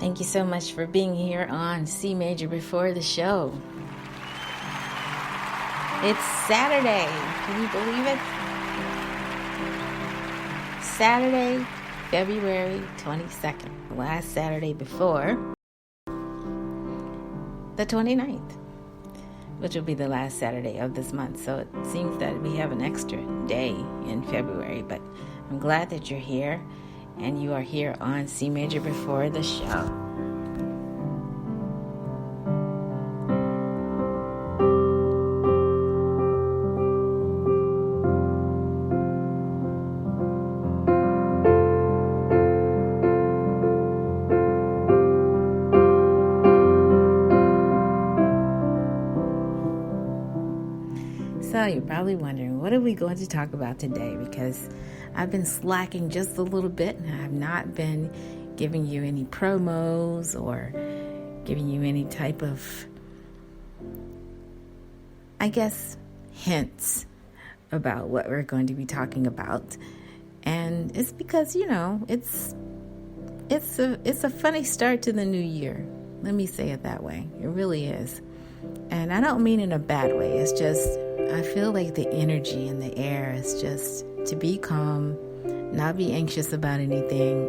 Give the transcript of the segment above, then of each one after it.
Thank you so much for being here on CMajor before the show. It's Saturday. Can you believe it? Saturday, February 22nd. The last Saturday before the 29th, which will be the last Saturday of this month. So it seems that we have an extra day in February, but I'm glad that you're here and you are here on CMajor before the show. So you're probably wondering, what are we going to talk about today? Because I've been slacking just a little bit and I've not been giving you any promos or giving you any type of, hints about what we're going to be talking about. And it's because, it's a funny start to the new year. Let me say it that way. It really is. And I don't mean in a bad way. It's just, I feel like the energy in the air is just to be calm, not be anxious about anything,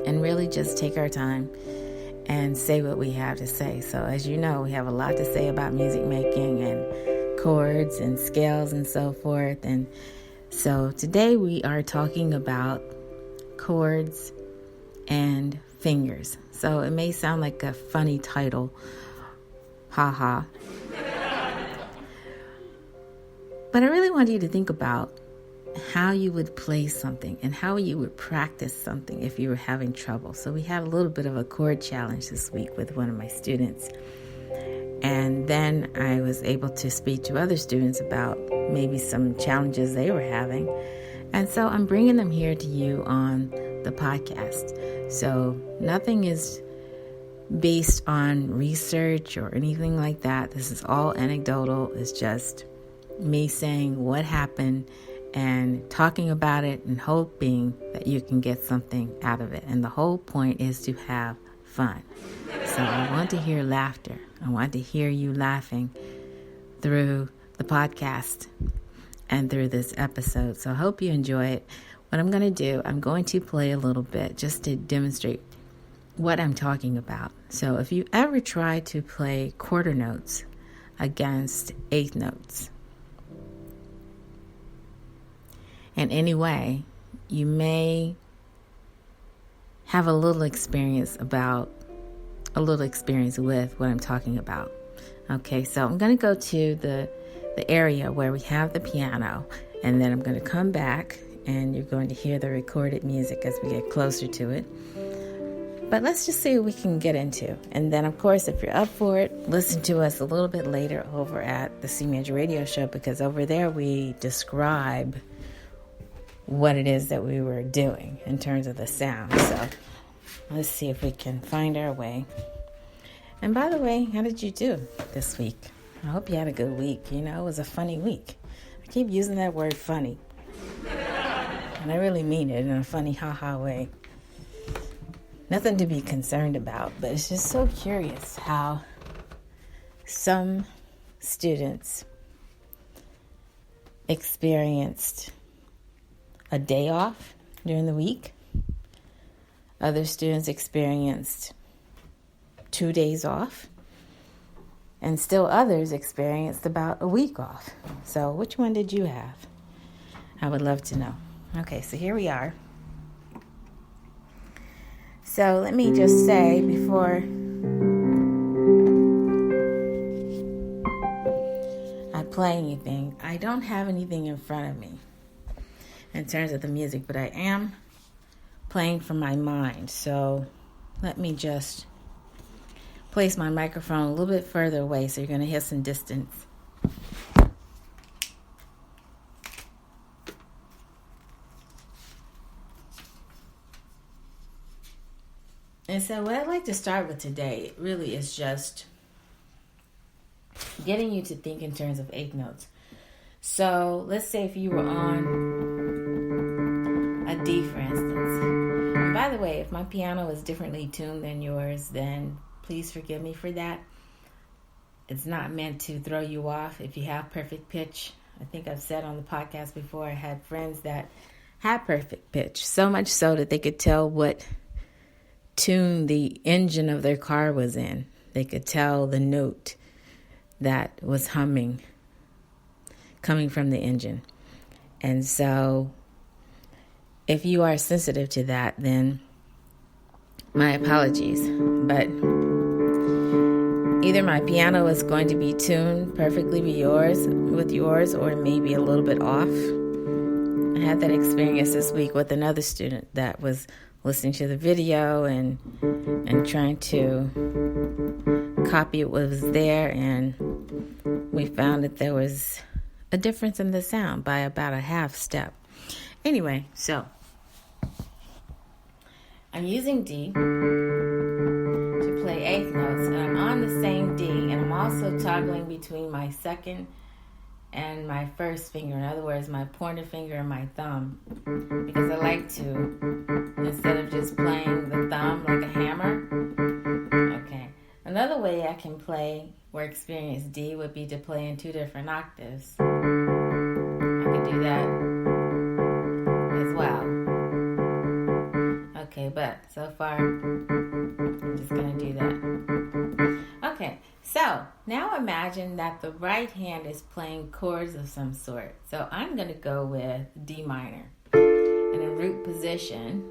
and really just take our time and say what we have to say. So as you know, we have a lot to say about music making and chords and scales and so forth. And so today we are talking about chords and fingers. So it may sound like a funny title, haha. But I really want you to think about how you would play something and how you would practice something if you were having trouble. So we had a little bit of a chord challenge this week with one of my students. And then I was able to speak to other students about maybe some challenges they were having. And so I'm bringing them here to you on the podcast. So nothing is based on research or anything like that. This is all anecdotal. It's just me saying what happened and talking about it and hoping that you can get something out of it. And the whole point is to have fun. So I want to hear laughter. I want to hear you laughing through the podcast and through this episode. So I hope you enjoy it. What I'm going to do, I'm going to play a little bit just to demonstrate what I'm talking about. So if you ever try to play quarter notes against eighth notes, in any way, you may have a little experience with what I'm talking about. Okay, so I'm going to go to the area where we have the piano, and then I'm going to come back, and you're going to hear the recorded music as we get closer to it. But let's just see what we can get into. And then, of course, if you're up for it, listen to us a little bit later over at the CMajor radio show, because over there we describe what it is that we were doing in terms of the sound. So let's see if we can find our way. And by the way, how did you do this week? I hope you had a good week. It was a funny week. I keep using that word funny. And I really mean it in a funny ha-ha way. Nothing to be concerned about, but it's just so curious how some students experienced a day off during the week. Other students experienced 2 days off. And still others experienced about a week off. So which one did you have? I would love to know. Okay, so here we are. So let me just say before I play anything, I don't have anything in front of me in terms of the music, but I am playing from my mind. So let me just place my microphone a little bit further away so you're going to hear some distance. And so what I'd like to start with today really is just getting you to think in terms of eighth notes. So let's say if you were on a D, for instance. And by the way, if my piano is differently tuned than yours, then please forgive me for that. It's not meant to throw you off if you have perfect pitch. I think I've said on the podcast before, I had friends that had perfect pitch, so much so that they could tell what tune the engine of their car was in. They could tell the note that was humming coming from the engine. And so if you are sensitive to that, then my apologies. But either my piano is going to be tuned perfectly with yours, or maybe a little bit off. I had that experience this week with another student that was listening to the video and trying to copy what was there, and we found that there was a difference in the sound by about a half step. Anyway, so I'm using D to play eighth notes, and I'm on the same D, and I'm also toggling between my second and my first finger. In other words, my pointer finger and my thumb, because I like to, instead of just playing the thumb like a hammer. Okay. Another way I can play or experience D would be to play in two different octaves. I could do that as well. Okay, but so far, I'm just going to do that. Okay, so now imagine that the right hand is playing chords of some sort. So I'm going to go with D minor in a root position.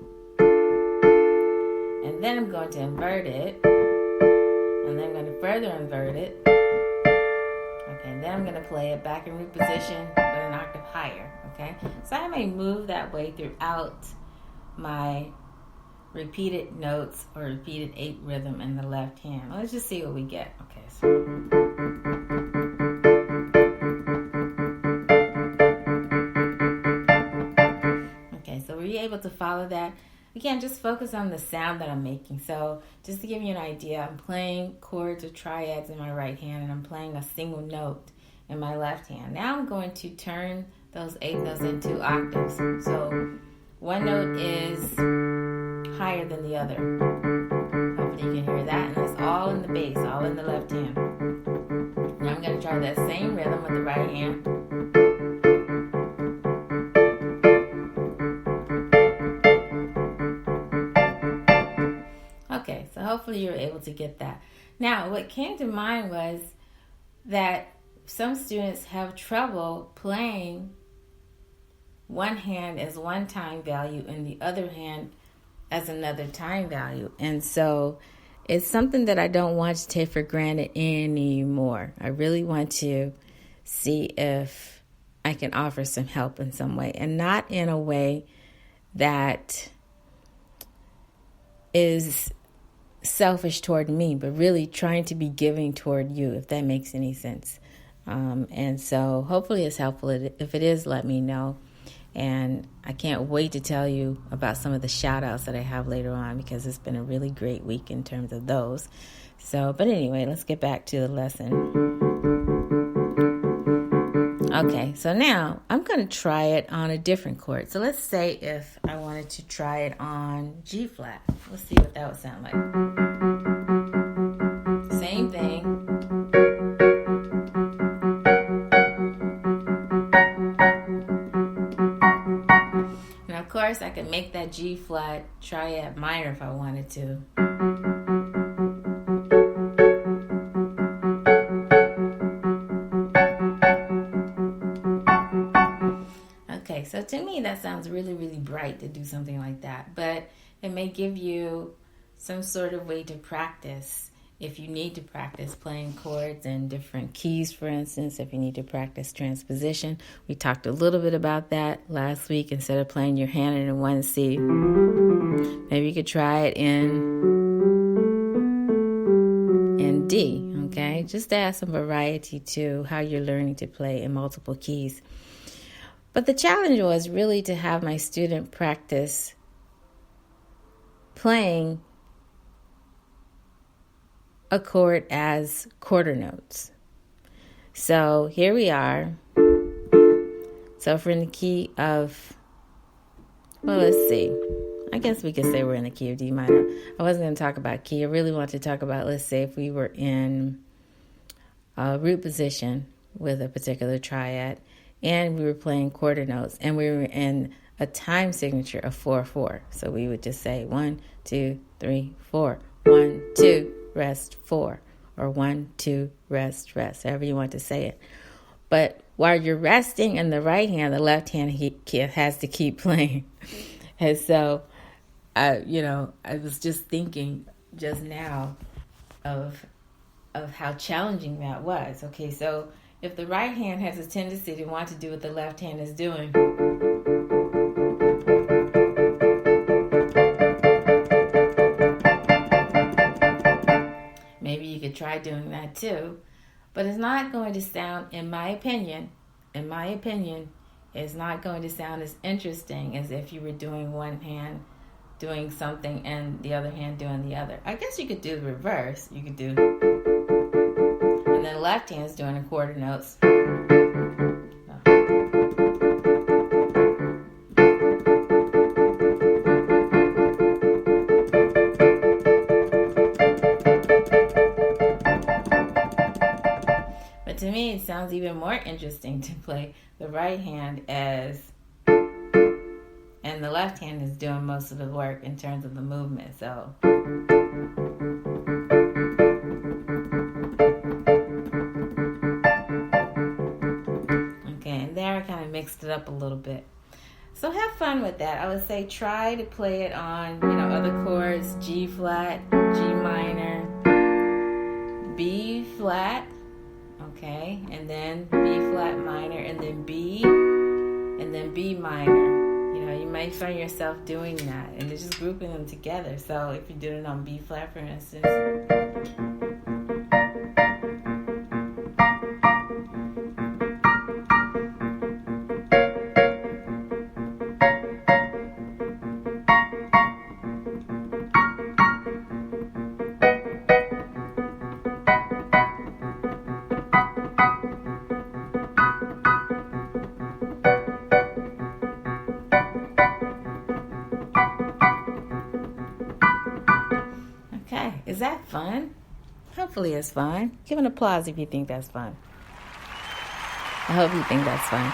And then I'm going to invert it. And then I'm going to further invert it. Okay, and then I'm going to play it back in root position, but an octave higher. Okay, so I may move that way throughout my repeated notes or repeated 8 rhythm in the left hand. Let's just see what we get. Okay, so were you able to follow that? Again, just focus on the sound that I'm making. So just to give you an idea, I'm playing chords or triads in my right hand, and I'm playing a single note in my left hand. Now I'm going to turn those 8 notes into octaves. So one note is higher than the other. Hopefully you can hear that. And that's all in the bass, all in the left hand. Now I'm going to try that same rhythm with the right hand. Okay, so hopefully you were able to get that. Now, what came to mind was that some students have trouble playing one hand as one time value and the other hand as another time value. And so it's something that I don't want to take for granted anymore. I really want to see if I can offer some help in some way, and not in a way that is selfish toward me, but really trying to be giving toward you, if that makes any sense. And so hopefully it's helpful. If it is, let me know. And I can't wait to tell you about some of the shout outs that I have later on, because it's been a really great week in terms of those. So, but anyway, let's get back to the lesson. Okay, so now I'm going to try it on a different chord. So let's say if I wanted to try it on G flat. Let's see what that would sound like. Same thing. Of course, I could make that G flat triad minor if I wanted to. Okay, so to me that sounds really, really bright to do something like that. But it may give you some sort of way to practice. If you need to practice playing chords in different keys, for instance, if you need to practice transposition. We talked a little bit about that last week. Instead of playing your hand in one C, maybe you could try it in D, okay? Just to add some variety to how you're learning to play in multiple keys. But the challenge was really to have my student practice playing a chord as quarter notes. So here we are. So if we're in the key of, well, let's see. I guess we could say we're in the key of D minor. I wasn't going to talk about key. I really want to talk about, let's say if we were in a root position with a particular triad and we were playing quarter notes and we were in a time signature of 4/4. So we would just say 1, 2, 3, 4. 1, 2, rest, 4. Or 1, 2, rest, rest. However you want to say it. But while you're resting in the right hand, the left hand has to keep playing. And so, I was just thinking just now of how challenging that was. Okay, so if the right hand has a tendency to want to do what the left hand is doing, maybe you could try doing that too. But it's not going to sound, in my opinion, it's not going to sound as interesting as if you were doing one hand doing something and the other hand doing the other. I guess you could do the reverse. You could do, and then left hand is doing the quarter notes. But to me, it sounds even more interesting to play the right hand as, and the left hand is doing most of the work in terms of the movement. So okay, and there I kind of mixed it up a little bit. So have fun with that. I would say try to play it on, other chords: G flat, G minor, B flat, okay, and then B flat minor, and then B, and then B minor. You might find yourself doing that, and it's just grouping them together. So if you do it on B flat, for instance, is that fun? Hopefully it's fun. Give an applause if you think that's fun. I hope you think that's fun.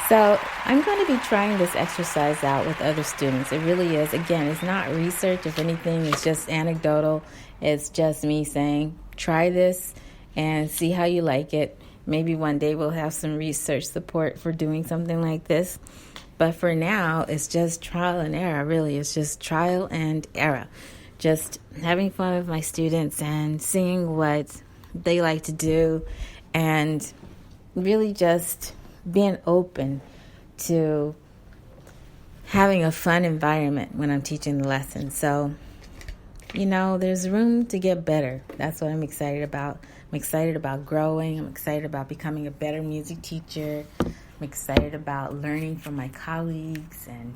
So I'm going to be trying this exercise out with other students. It really is. Again, it's not research. If anything, it's just anecdotal. It's just me saying, try this and see how you like it. Maybe one day we'll have some research support for doing something like this. But for now, it's just trial and error, really. It's just trial and error. Just having fun with my students and seeing what they like to do, and really just being open to having a fun environment when I'm teaching the lesson. So, there's room to get better. That's what I'm excited about. I'm excited about growing. I'm excited about becoming a better music teacher. I'm excited about learning from my colleagues and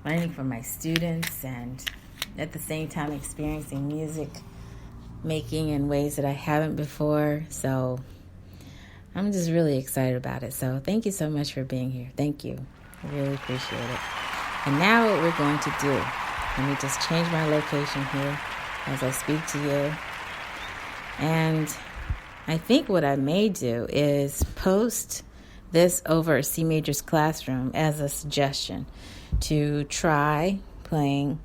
learning from my students, and at the same time experiencing music making in ways that I haven't before. So I'm just really excited about it. So thank you so much for being here. Thank you. I really appreciate it. And now what we're going to do, let me just change my location here as I speak to you. And I think what I may do is post this over CMajor's classroom as a suggestion to try playing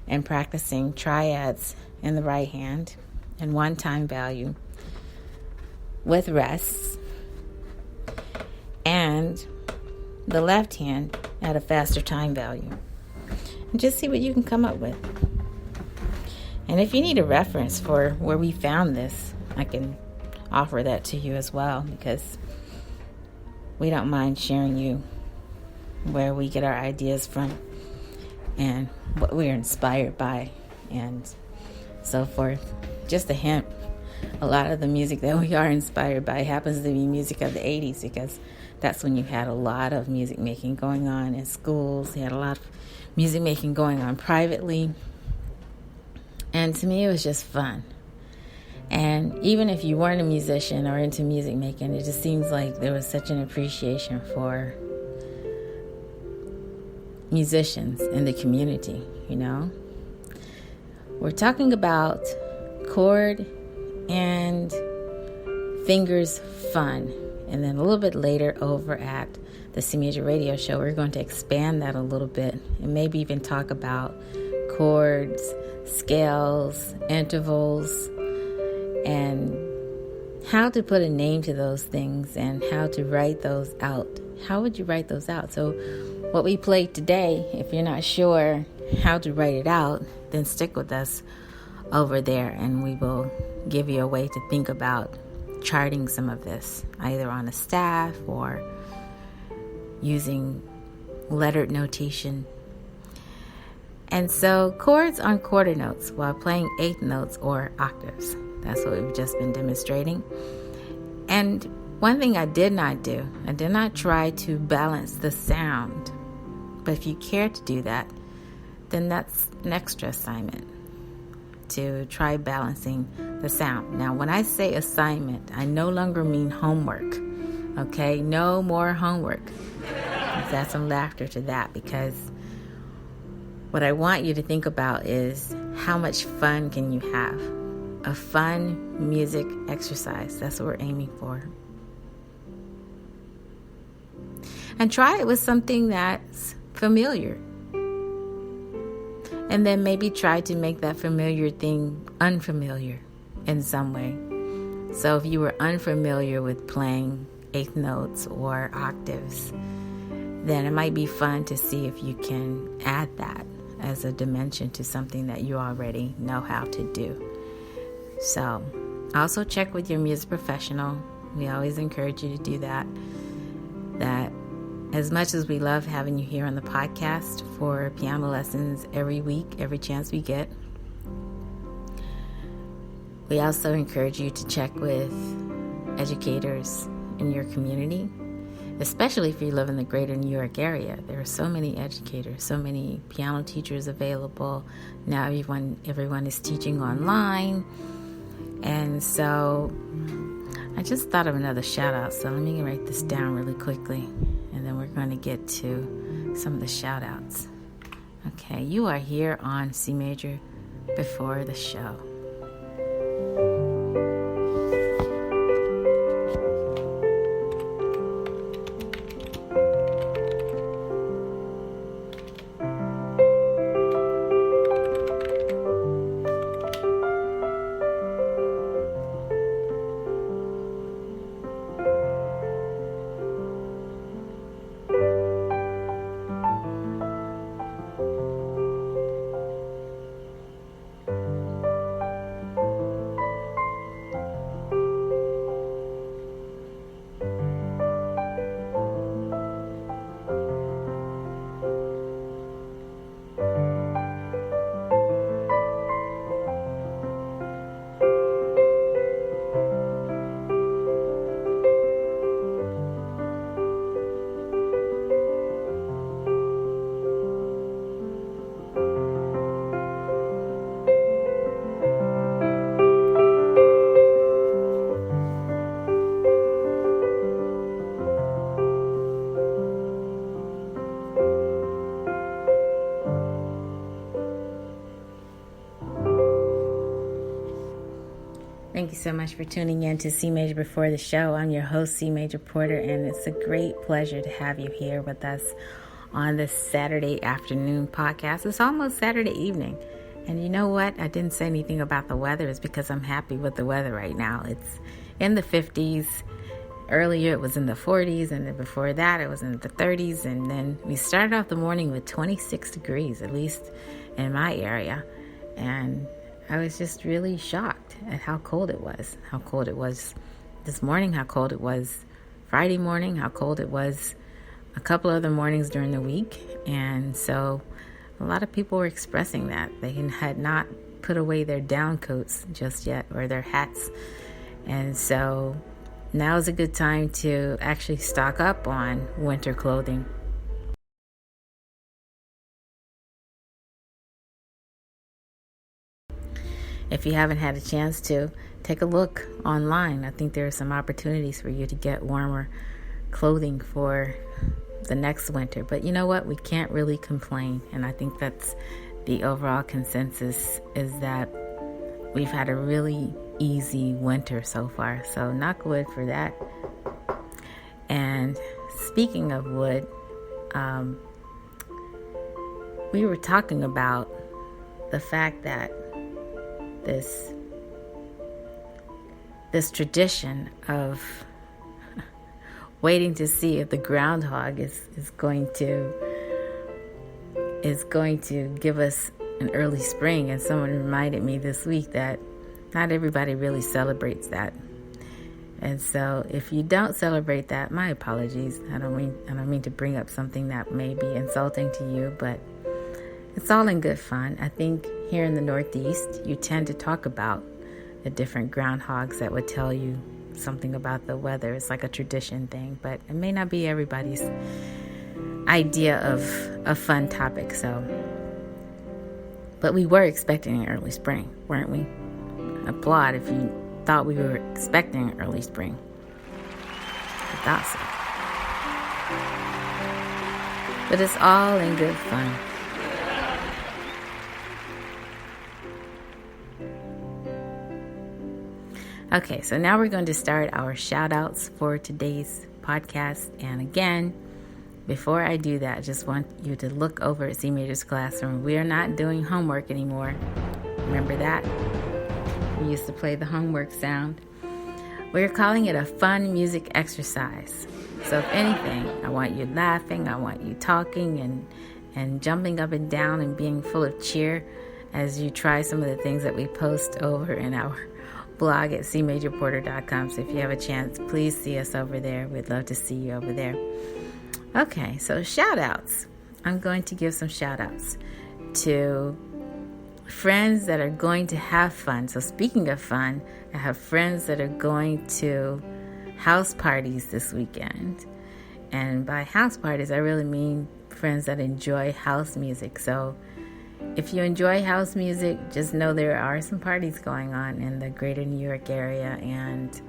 and practicing triads in the right hand and one time value with rests, and the left hand at a faster time value, and just see what you can come up with. And if you need a reference for where we found this, I can offer that to you as well, because we don't mind sharing you where we get our ideas from and what we're inspired by and so forth. Just a hint, a lot of the music that we are inspired by happens to be music of the 80s, because that's when you had a lot of music making going on in schools. You had a lot of music making going on privately. And to me, it was just fun. And even if you weren't a musician or into music making, it just seems like there was such an appreciation for, musicians in the community, you know. We're talking about chord and fingers fun. And then a little bit later over at the CMajor radio show, we're going to expand that a little bit and maybe even talk about chords, scales, intervals, and how to put a name to those things and how to write those out. How would you write those out? So what we played today, if you're not sure how to write it out, then stick with us over there and we will give you a way to think about charting some of this, either on a staff or using lettered notation. And so chords on quarter notes while playing eighth notes or octaves. That's what we've just been demonstrating. And one thing I did not do, I did not try to balance the sound. But if you care to do that, then that's an extra assignment to try balancing the sound. Now, when I say assignment, I no longer mean homework. Okay, no more homework. Let's add some laughter to that, because what I want you to think about is how much fun can you have? A fun music exercise. That's what we're aiming for. And try it with something that's familiar. And then maybe try to make that familiar thing unfamiliar in some way. So if you were unfamiliar with playing eighth notes or octaves, then it might be fun to see if you can add that as a dimension to something that you already know how to do. So also check with your music professional. We always encourage you to do that. That as much as we love having you here on the podcast for piano lessons every week, every chance we get, we also encourage you to check with educators in your community, especially if you live in the greater New York area. There are so many educators, so many piano teachers available. Now everyone is teaching online. And so I just thought of another shout out. So let me write this down really quickly. And then we're going to get to some of the shout outs. Okay, you are here on CMajor before the show. Thank you so much for tuning in to CMajor Before the Show. I'm your host, CMajor Porter, and it's a great pleasure to have you here with us on this Saturday afternoon podcast. It's almost Saturday evening. And you know what? I didn't say anything about the weather. It's because I'm happy with the weather right now. It's in the 50s. Earlier it was in the 40s, and then before that it was in the 30s. And then we started off the morning with 26 degrees, at least in my area. And I was just really shocked at how cold it was. How cold it was this morning, how cold it was Friday morning, how cold it was a couple other mornings during the week. And so a lot of people were expressing that. They had not put away their down coats just yet, or their hats. And so now is a good time to actually stock up on winter clothing. If you haven't had a chance to, take a look online. I think there are some opportunities for you to get warmer clothing for the next winter. But you know what? We can't really complain. And I think that's the overall consensus, is that we've had a really easy winter so far. So knock wood for that. And speaking of wood, we were talking about the fact that this tradition of waiting to see if the groundhog is going to give us an early spring. And someone reminded me this week that not everybody really celebrates that. And so if you don't celebrate that, my apologies. I don't mean to bring up something that may be insulting to you, but it's all in good fun. I think here in the Northeast, you tend to talk about the different groundhogs that would tell you something about the weather. It's like a tradition thing, but it may not be everybody's idea of a fun topic. But we were expecting an early spring, weren't we? Applaud if you thought we were expecting an early spring. I thought so. But it's all in good fun. Okay, so now we're going to start our shout outs for today's podcast. And again, before I do that, I just want you to look over at CMajor's classroom. We are not doing homework anymore. Remember that? We used to play the homework sound. We're calling it a fun music exercise. So if anything, I want you laughing, I want you talking and jumping up and down and being full of cheer as you try some of the things that we post over in our blog at CMajorPorter.com. So if you have a chance, please see us over there. We'd love to see you over there. Okay, so shout outs. I'm going to give some shout outs to friends that are going to have fun. So speaking of fun, I have friends that are going to house parties this weekend. And by house parties, I really mean friends that enjoy house music. So if you enjoy house music, just know there are some parties going on in the greater New York area. And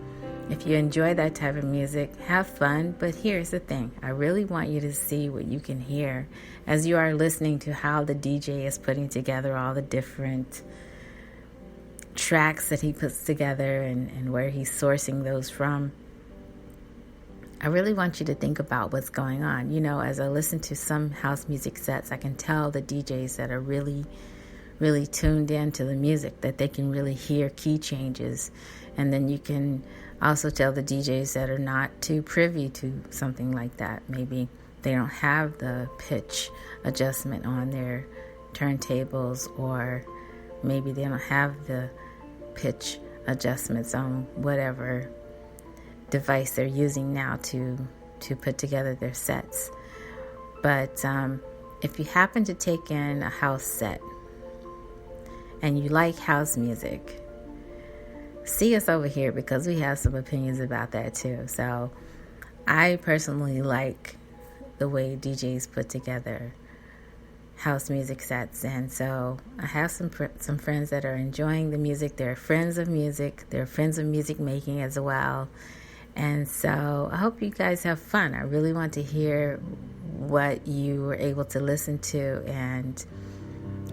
if you enjoy that type of music, have fun. But here's the thing. I really want you to see what you can hear as you are listening to how the DJ is putting together all the different tracks that he puts together and where he's sourcing those from. I really want you to think about what's going on. You know, as I listen to some house music sets, I can tell the DJs that are really, really tuned in to the music, that they can really hear key changes. And then you can also tell the DJs that are not too privy to something like that. Maybe they don't have the pitch adjustment on their turntables, or maybe they don't have the pitch adjustments on whatever device they're using now to put together their sets. But if you happen to take in a house set and you like house music, see us over here, because we have some opinions about that too. So I personally like the way DJs put together house music sets, and so I have some friends that are enjoying the music. They're friends of music. They're friends of music making as well. And so I hope you guys have fun. I really want to hear what you were able to listen to and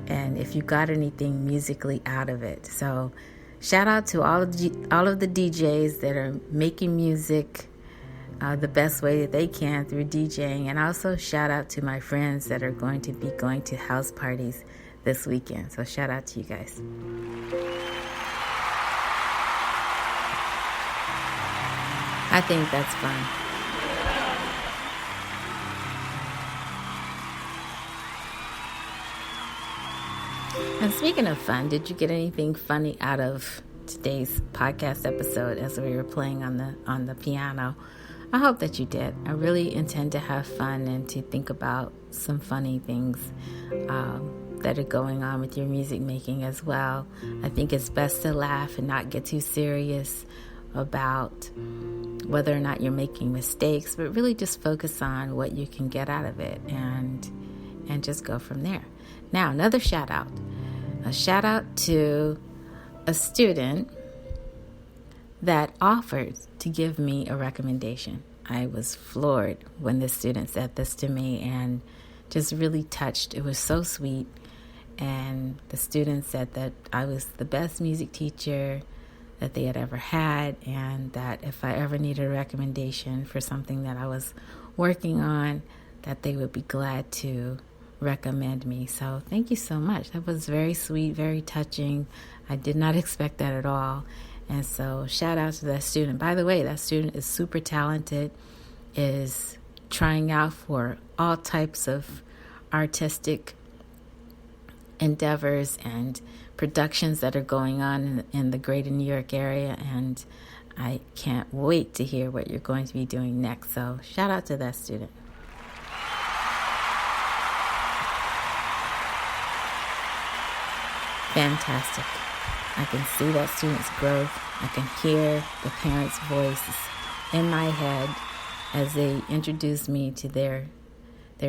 if you got anything musically out of it. So shout out to all of the DJs that are making music the best way that they can through DJing. And also shout out to my friends that are going to be going to house parties this weekend. So shout out to you guys. I think that's fun. And speaking of fun, did you get anything funny out of today's podcast episode as we were playing on the piano? I hope that you did. I really intend to have fun and to think about some funny things that are going on with your music making as well. I think it's best to laugh and not get too serious about whether or not you're making mistakes, but really just focus on what you can get out of it and just go from there. Now, another shout out. A shout out to a student that offered to give me a recommendation. I was floored when the student said this to me and just really touched. It was so sweet. And the student said that I was the best music teacher that they had ever had, and that if I ever needed a recommendation for something that I was working on, that they would be glad to recommend me. So thank you so much. That was very sweet, very touching. I did not expect that at all. And so shout out to that student. By the way, that student is super talented, is trying out for all types of artistic endeavors and productions that are going on in the greater New York area. And I can't wait to hear what you're going to be doing next. So shout out to that student. Fantastic. I can see that student's growth. I can hear the parents' voices in my head as they introduced me to their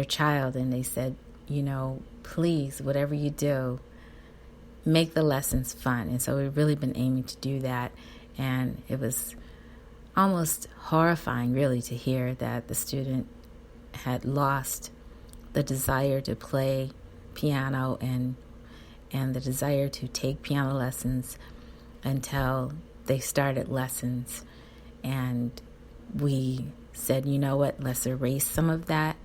child, and they said, please, whatever you do, make the lessons fun. And so we've really been aiming to do that. And it was almost horrifying, really, to hear that the student had lost the desire to play piano and the desire to take piano lessons until they started lessons. And we said, you know what, let's erase some of that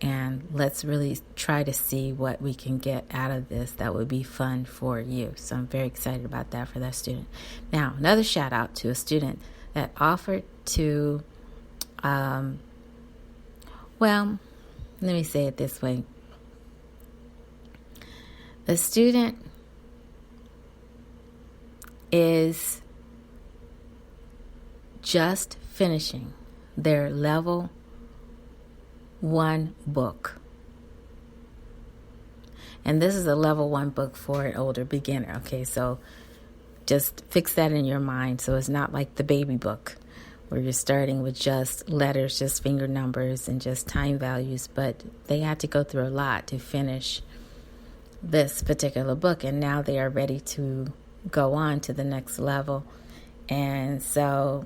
and let's really try to see what we can get out of this that would be fun for you. So I'm very excited about that for that student. Now, another shout out to a student that offered to, let me say it this way. The student is just finishing their level 1 book. And this is a level 1 book for an older beginner. Okay, so just fix that in your mind. So it's not like the baby book where you're starting with just letters, just finger numbers, and just time values. But they had to go through a lot to finish this particular book, and now they are ready to go on to the next level. And so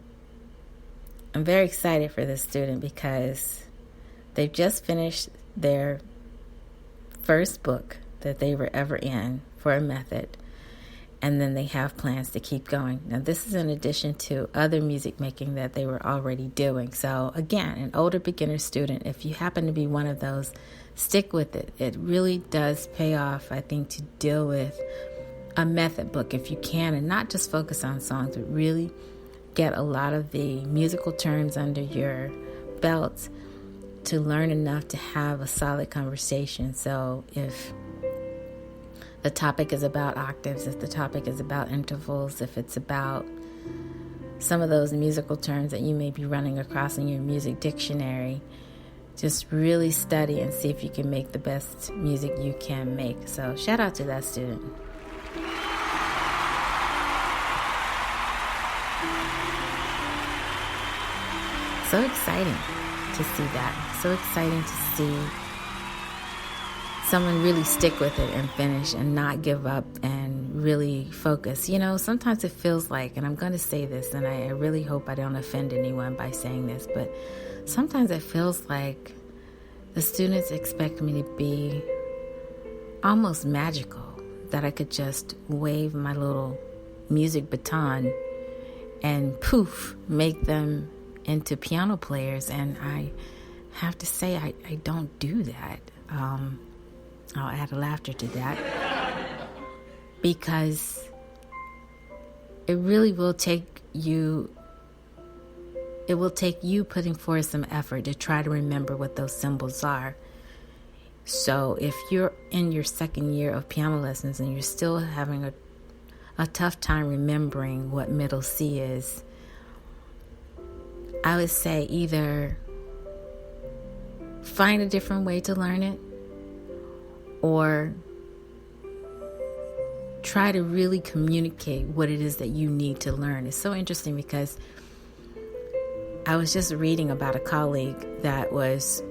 I'm very excited for this student because they've just finished their first book that they were ever in for a method, and then they have plans to keep going. Now, this is in addition to other music making that they were already doing. So again, an older beginner student, if you happen to be one of those, stick with it. It really does pay off, I think, to deal with a method book if you can, and not just focus on songs, but really get a lot of the musical terms under your belt to learn enough to have a solid conversation. So if the topic is about octaves, if the topic is about intervals, if it's about some of those musical terms that you may be running across in your music dictionary, just really study and see if you can make the best music you can make. So shout out to that student. So exciting to see that. So exciting to see someone really stick with it and finish and not give up and really focus. Sometimes it feels like, and I'm going to say this, and I really hope I don't offend anyone by saying this, but sometimes it feels like the students expect me to be almost magical, that I could just wave my little music baton and poof, make them into piano players. And I have to say, I don't do that. I'll add a laughter to that, because it really will take you, putting forth some effort to try to remember what those symbols are. So if you're in your second year of piano lessons and you're still having a tough time remembering what middle C is, I would say either find a different way to learn it, or try to really communicate what it is that you need to learn. It's so interesting because I was just reading about a colleague that was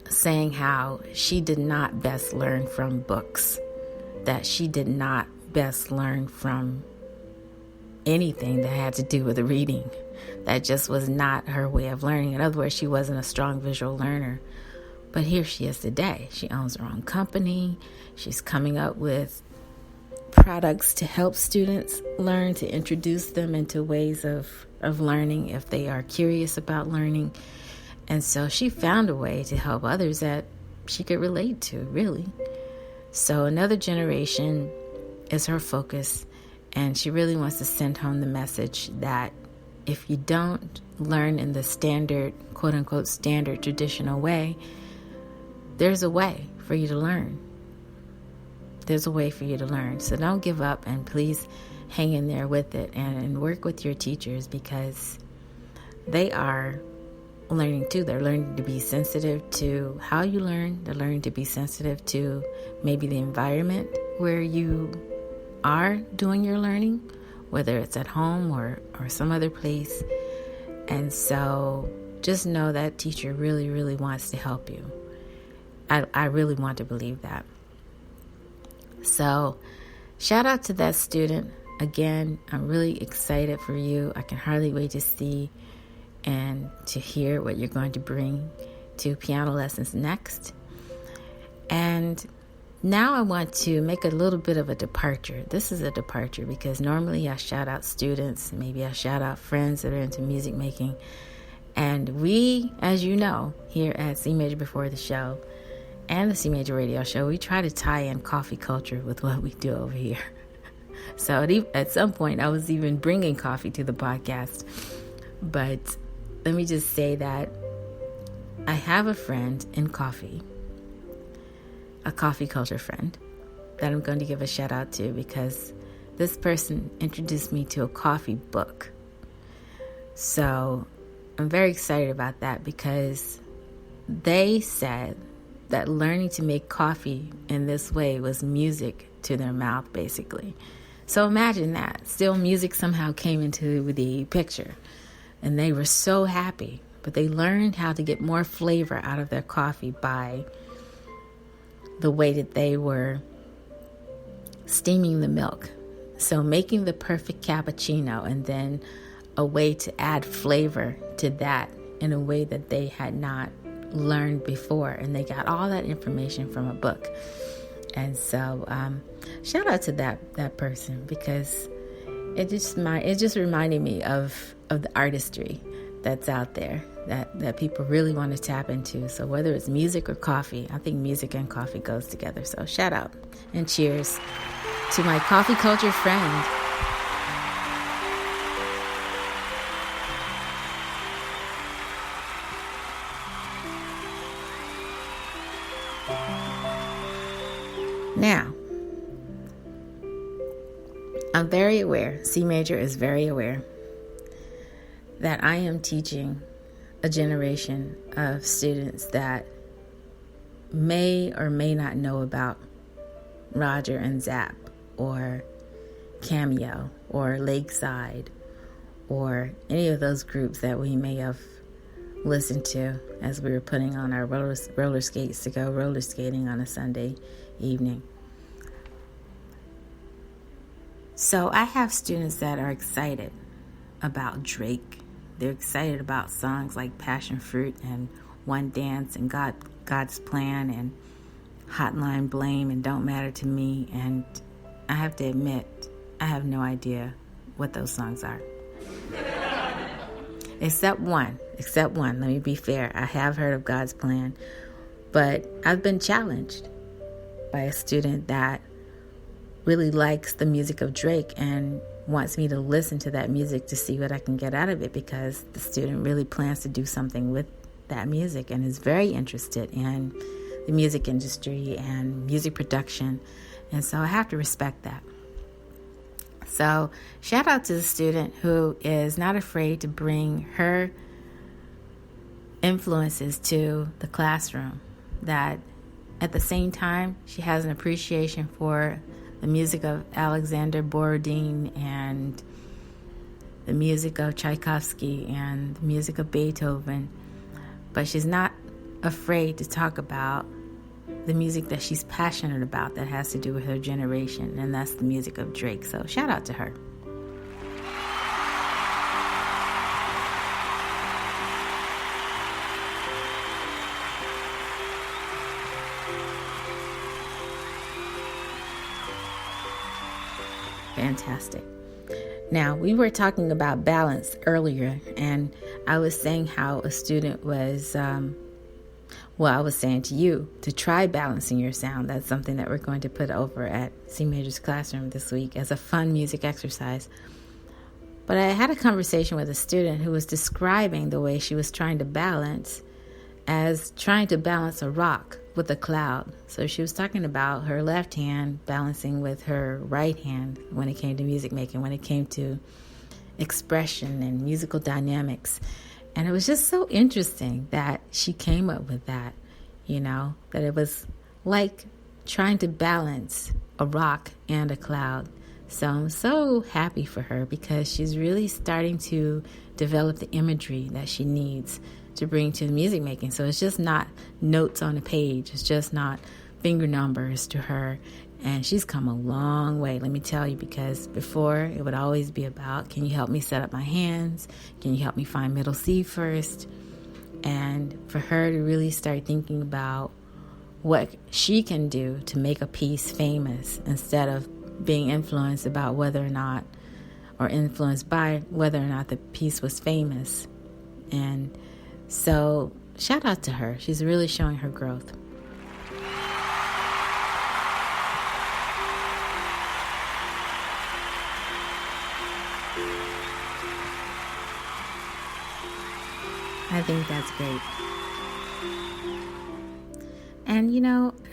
saying how she did not best learn from books, that she did not best learn from anything that had to do with reading. That just was not her way of learning. In other words, she wasn't a strong visual learner. But here she is today. She owns her own company. She's coming up with products to help students learn, to introduce them into ways of learning if they are curious about learning. And so she found a way to help others that she could relate to, really. So another generation is her focus, and she really wants to send home the message that if you don't learn in the standard, quote-unquote, standard traditional way, there's a way for you to learn. There's a way for you to learn. So don't give up, and please hang in there with it and work with your teachers, because they are learning too. They're learning to be sensitive to how you learn. They're learning to be sensitive to maybe the environment where you are doing your learning, whether it's at home or some other place. And so just know that teacher really, really wants to help you. I really want to believe that. So shout out to that student. Again, I'm really excited for you. I can hardly wait to see and to hear what you're going to bring to piano lessons next. And now I want to make a little bit of a departure. This is a departure because normally I shout out students, maybe I shout out friends that are into music making. And we, as you know, here at CMajor Before the Show and the CMajor Radio Show, we try to tie in coffee culture with what we do over here. So at some point, I was even bringing coffee to the podcast. But let me just say that I have a friend in coffee, a coffee culture friend, that I'm going to give a shout out to, because this person introduced me to a coffee book. So I'm very excited about that, because they said that learning to make coffee in this way was music to their mouth, basically. So imagine that. Still, music somehow came into the picture, and they were so happy. But they learned how to get more flavor out of their coffee by the way that they were steaming the milk. So making the perfect cappuccino, and then a way to add flavor to that in a way that they had not learned before. And they got all that information from a book. And so shout out to that person, because it just reminded me of the artistry that's out there that people really want to tap into. So whether it's music or coffee, I think music and coffee goes together. So shout out and cheers to my coffee culture friend. Now, I'm very aware, CMajor is very aware, that I am teaching a generation of students that may or may not know about Roger and Zap, or Cameo, or Lakeside, or any of those groups that we may have listened to as we were putting on our roller skates to go roller skating on a Sunday evening. So I have students that are excited about Drake. They're excited about songs like Passion Fruit and One Dance and God's Plan and Hotline Blame and Don't Matter to Me. And I have to admit, I have no idea what those songs are. Except one. Let me be fair. I have heard of God's Plan. But I've been challenged by a student that really likes the music of Drake and wants me to listen to that music to see what I can get out of it, because the student really plans to do something with that music and is very interested in the music industry and music production. And so I have to respect that. So shout out to the student who is not afraid to bring her influences to the classroom, that at the same time she has an appreciation for the music of Alexander Borodin and the music of Tchaikovsky and the music of Beethoven, but she's not afraid to talk about the music that she's passionate about that has to do with her generation, and that's the music of Drake. So shout out to her. Fantastic. Now, we were talking about balance earlier, and I was saying how a student was, I was saying to you to try balancing your sound. That's something that we're going to put over at CMajor's classroom this week as a fun music exercise. But I had a conversation with a student who was describing the way she was trying to balance as trying to balance a rock with a cloud. So she was talking about her left hand balancing with her right hand when it came to music making, when it came to expression and musical dynamics. And it was just so interesting that she came up with that, that it was like trying to balance a rock and a cloud. So I'm so happy for her because she's really starting to develop the imagery that she needs to bring to the music making. So it's just not notes on a page. It's just not finger numbers to her. And she's come a long way, let me tell you, because before it would always be about, can you help me set up my hands? Can you help me find middle C first? And for her to really start thinking about what she can do to make a piece famous instead of being influenced about whether or not, or influenced by whether or not the piece was famous. And so shout out to her. She's really showing her growth. I think that's great. And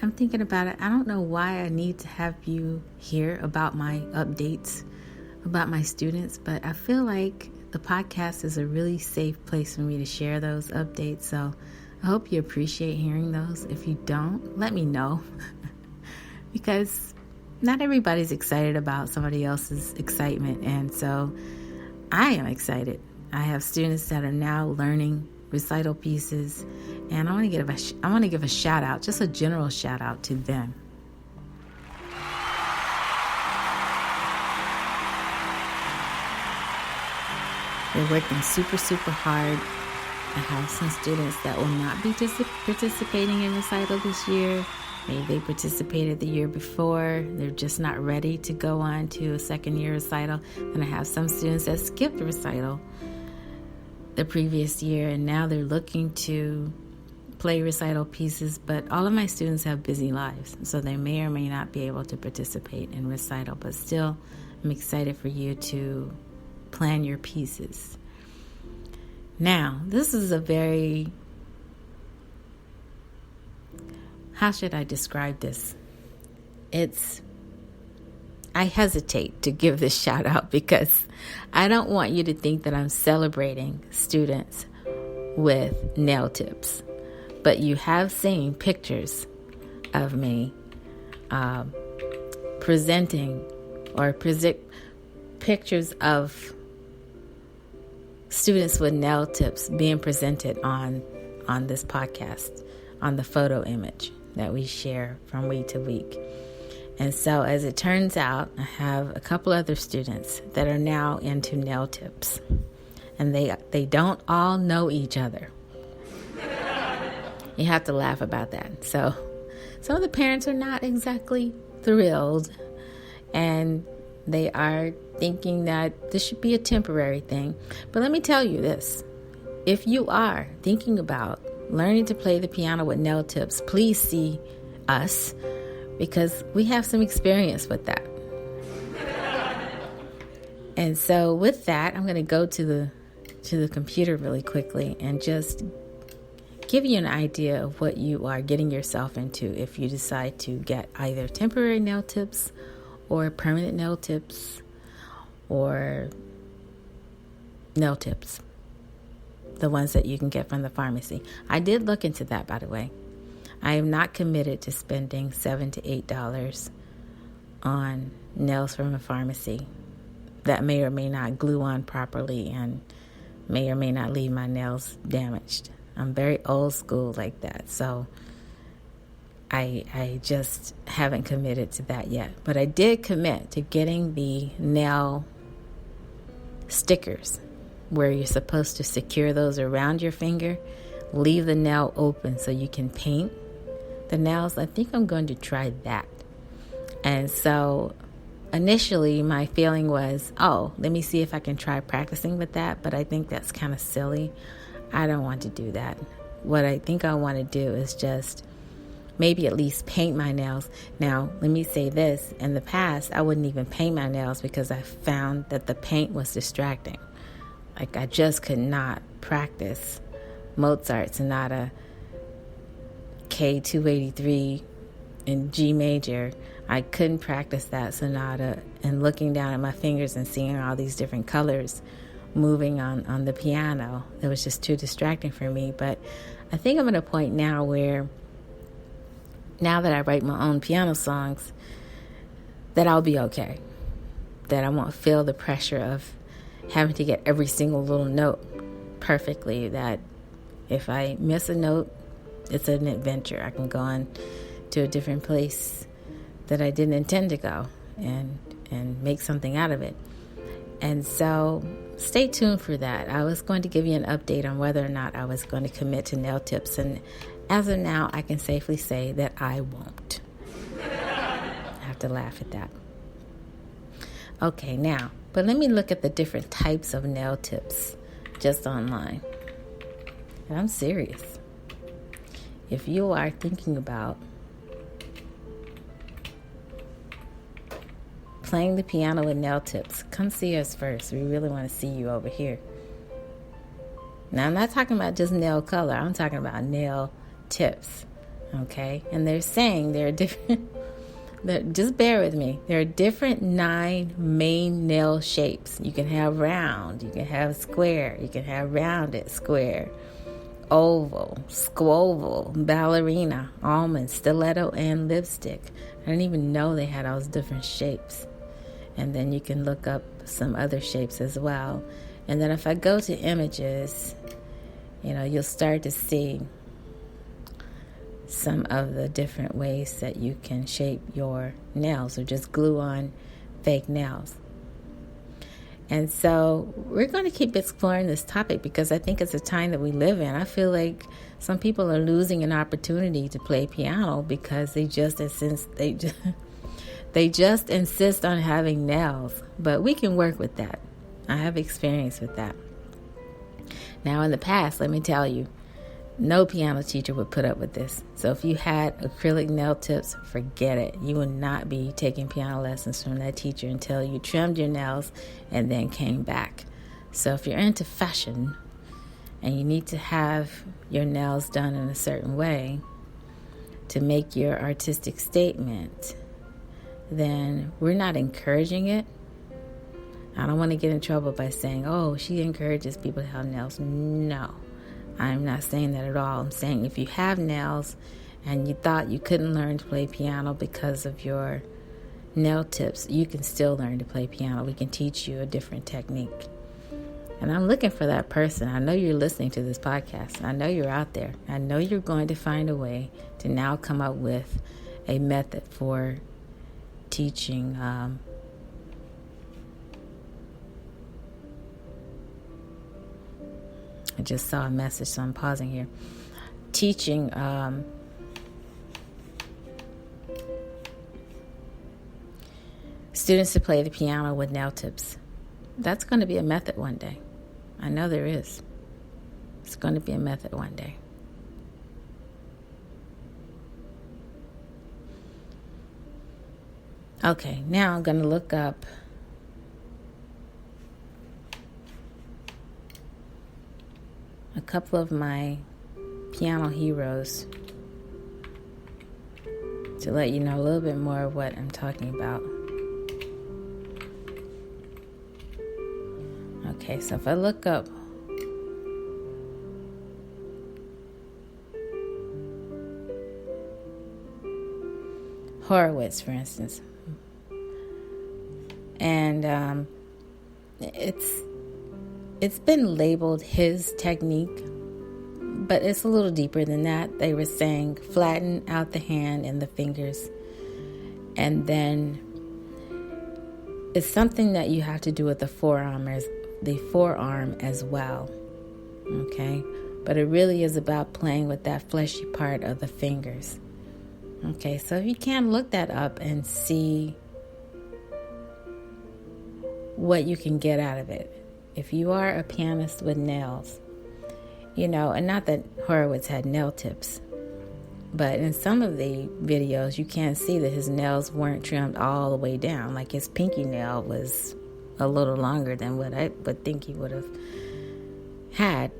I'm thinking about it. I don't know why I need to have you hear about my updates about my students, but I feel like the podcast is a really safe place for me to share those updates. So I hope you appreciate hearing those. If you don't, let me know. Because not everybody's excited about somebody else's excitement. And so I am excited. I have students that are now learning recital pieces, and I want to give a shout out, just a general shout out to them. They're working super, super hard. I have some students that will not be participating in recital this year. Maybe they participated the year before. They're just not ready to go on to a second year recital. And I have some students that skipped recital the previous year, and now they're looking to play recital pieces. But all of my students have busy lives, so they may or may not be able to participate in recital. But still, I'm excited for you to plan your pieces. Now, this is a very, how should I describe this? I hesitate to give this shout out because I don't want you to think that I'm celebrating students with nail tips. But you have seen pictures of me presenting or pictures of students with nail tips being presented on this podcast, on the photo image that we share from week to week. And so as it turns out, I have a couple other students that are now into nail tips. And they don't all know each other. You have to laugh about that. So some of the parents are not exactly thrilled. And they are thinking that this should be a temporary thing. But let me tell you this. If you are thinking about learning to play the piano with nail tips, please see us, because we have some experience with that. And so with that, I'm going to go to the computer really quickly and just give you an idea of what you are getting yourself into if you decide to get either temporary nail tips or permanent nail tips or nail tips, the ones that you can get from the pharmacy. I did look into that, by the way. I am not committed to spending $7 to $8 on nails from a pharmacy that may or may not glue on properly and may or may not leave my nails damaged. I'm very old school like that, so I just haven't committed to that yet. But I did commit to getting the nail stickers where you're supposed to secure those around your finger, leave the nail open so you can paint the nails. I think I'm going to try that. And so initially my feeling was, oh, let me see if I can try practicing with that. But I think that's kind of silly. I don't want to do that. What I think I want to do is just maybe at least paint my nails. Now, let me say this. In the past, I wouldn't even paint my nails because I found that the paint was distracting. Like, I just could not practice Mozart Sonata K283 in G major. I couldn't practice that sonata and looking down at my fingers and seeing all these different colors moving on the piano. It was just too distracting for me. But I think I'm at a point now where, now that I write my own piano songs, that I'll be okay. That I won't feel the pressure of having to get every single little note perfectly. That if I miss a note, it's an adventure. I can go on to a different place that I didn't intend to go and make something out of it. And so stay tuned for that. I was going to give you an update on whether or not I was going to commit to nail tips. And as of now, I can safely say that I won't. I have to laugh at that. Okay, now, but let me look at the different types of nail tips just online. And I'm serious. If you are thinking about playing the piano with nail tips, come see us first. We really want to see you over here. Now, I'm not talking about just nail color. I'm talking about nail tips. Okay? And they're saying there are different, just bear with me. There are different 9 main nail shapes. You can have round, you can have square, you can have rounded, square, oval, squoval, ballerina, almond, stiletto, and lipstick. I didn't even know they had all those different shapes. And then you can look up some other shapes as well. And then if I go to images, you'll start to see some of the different ways that you can shape your nails or just glue on fake nails. And so we're going to keep exploring this topic because I think it's a time that we live in. I feel like some people are losing an opportunity to play piano because they just insist on having nails. But we can work with that. I have experience with that. Now, in the past, let me tell you, no piano teacher would put up with this. So if you had acrylic nail tips, forget it. You would not be taking piano lessons from that teacher until you trimmed your nails and then came back. So if you're into fashion and you need to have your nails done in a certain way to make your artistic statement, then we're not encouraging it. I don't want to get in trouble by saying, oh, she encourages people to have nails. No. I'm not saying that at all. I'm saying if you have nails and you thought you couldn't learn to play piano because of your nail tips, you can still learn to play piano. We can teach you a different technique. And I'm looking for that person. I know you're listening to this podcast. I know you're out there. I know you're going to find a way to now come up with a method for teaching I just saw a message, so I'm pausing here. Teaching students to play the piano with nail tips. That's going to be a method one day. I know there is. It's going to be a method one day. Okay, now I'm going to look up a couple of my piano heroes to let you know a little bit more of what I'm talking about. Okay, so if I look up Horowitz, for instance, and it's been labeled his technique, but it's a little deeper than that. They were saying flatten out the hand and the fingers, and then it's something that you have to do with the forearm as well. Okay, but it really is about playing with that fleshy part of the fingers. Okay, so if you can look that up and see what you can get out of it. If you are a pianist with nails, and not that Horowitz had nail tips, but in some of the videos, you can see that his nails weren't trimmed all the way down. Like his pinky nail was a little longer than what I would think he would have had.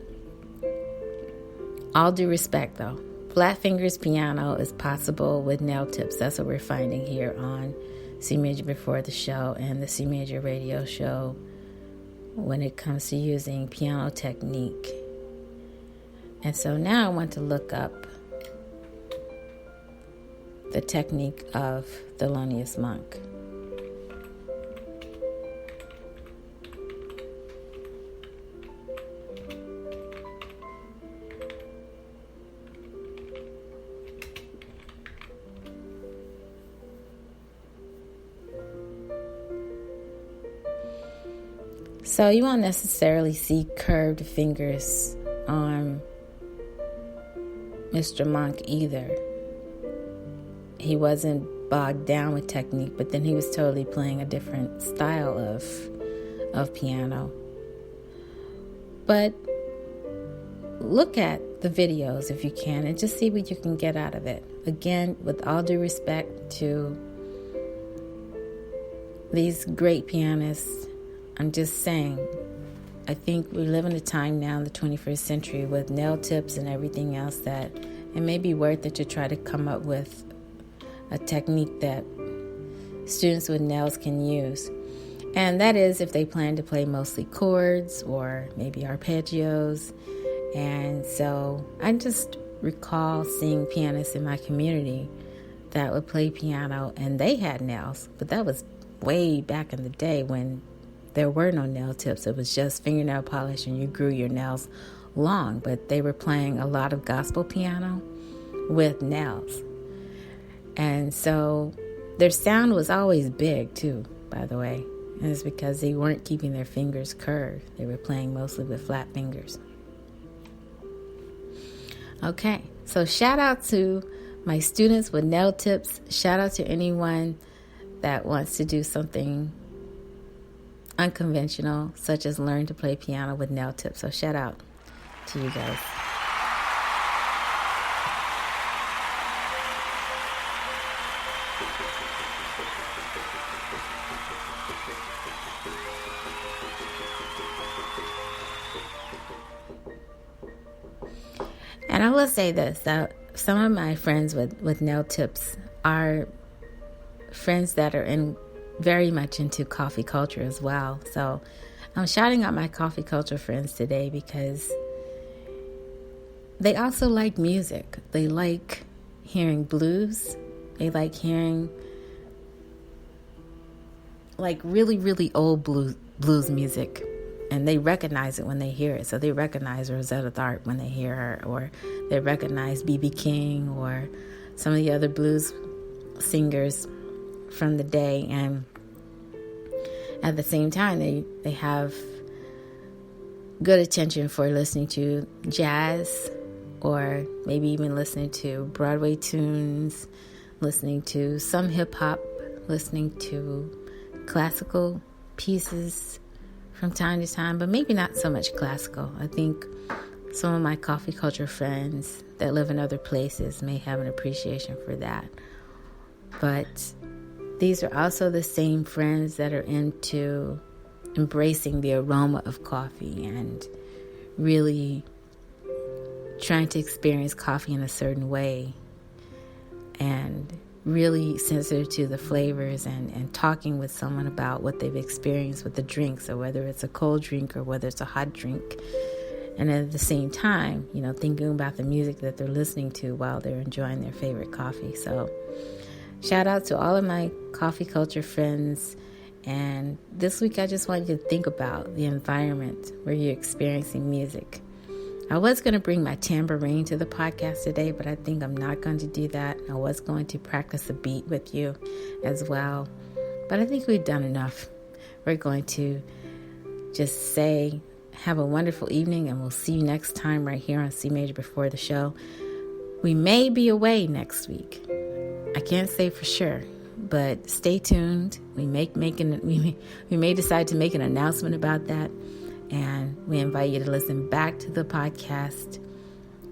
All due respect, though. Flat fingers piano is possible with nail tips. That's what we're finding here on CMajor Before the Show and the CMajor radio show when it comes to using piano technique. And so now I want to look up the technique of Thelonious Monk. So you won't necessarily see curved fingers on Mr. Monk either. He wasn't bogged down with technique, but then he was totally playing a different style of piano. But look at the videos if you can and just see what you can get out of it. Again, with all due respect to these great pianists, I'm just saying, I think we live in a time now in the 21st century with nail tips and everything else that it may be worth it to try to come up with a technique that students with nails can use. And that is if they plan to play mostly chords or maybe arpeggios. And so I just recall seeing pianists in my community that would play piano and they had nails, but that was way back in the day when there were no nail tips. It was just fingernail polish and you grew your nails long, but they were playing a lot of gospel piano with nails. And so their sound was always big too, by the way. And it's because they weren't keeping their fingers curved. They were playing mostly with flat fingers. Okay, so shout out to my students with nail tips. Shout out to anyone that wants to do something unconventional, such as learn to play piano with nail tips. So shout out to you guys. And I will say this, that some of my friends with nail tips are friends that are very much into coffee culture as well. So I'm shouting out my coffee culture friends today because they also like music. They like hearing blues. They like hearing like really, really old blues music. And they recognize it when they hear it. So they recognize Rosetta Tharpe when they hear her, or they recognize B.B. King or some of the other blues singers from the day. And at the same time, they have good attention for listening to jazz, or maybe even listening to Broadway tunes, listening to some hip-hop, listening to classical pieces from time to time, but maybe not so much classical. I think some of my coffee culture friends that live in other places may have an appreciation for that. But these are also the same friends that are into embracing the aroma of coffee and really trying to experience coffee in a certain way and really sensitive to the flavors and talking with someone about what they've experienced with the drinks, or whether it's a cold drink or whether it's a hot drink. And at the same time, thinking about the music that they're listening to while they're enjoying their favorite coffee. So shout out to all of my coffee culture friends. And this week, I just want you to think about the environment where you're experiencing music. I was going to bring my tambourine to the podcast today, but I think I'm not going to do that. I was going to practice a beat with you as well, but I think we've done enough. We're going to just say, have a wonderful evening, and we'll see you next time right here on CMajor Before the Show. We may be away next week. I can't say for sure. but stay tuned. We may decide to make an announcement about that, and we invite you to listen back to the podcast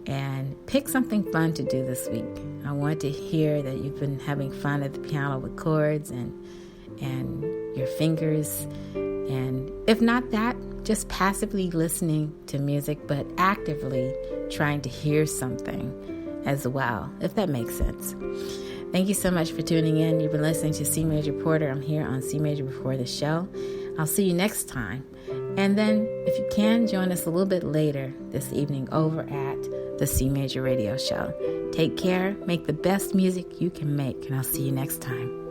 and pick something fun to do this week. I want to hear that you've been having fun at the piano with chords and your fingers, and if not that, just passively listening to music, but actively trying to hear something as well, if that makes sense. Thank you so much for tuning in. You've been listening to CMajor Porter. I'm here on CMajor Before the Show. I'll see you next time. And then, if you can, join us a little bit later this evening over at the CMajor Radio Show. Take care. Make the best music you can make, and I'll see you next time.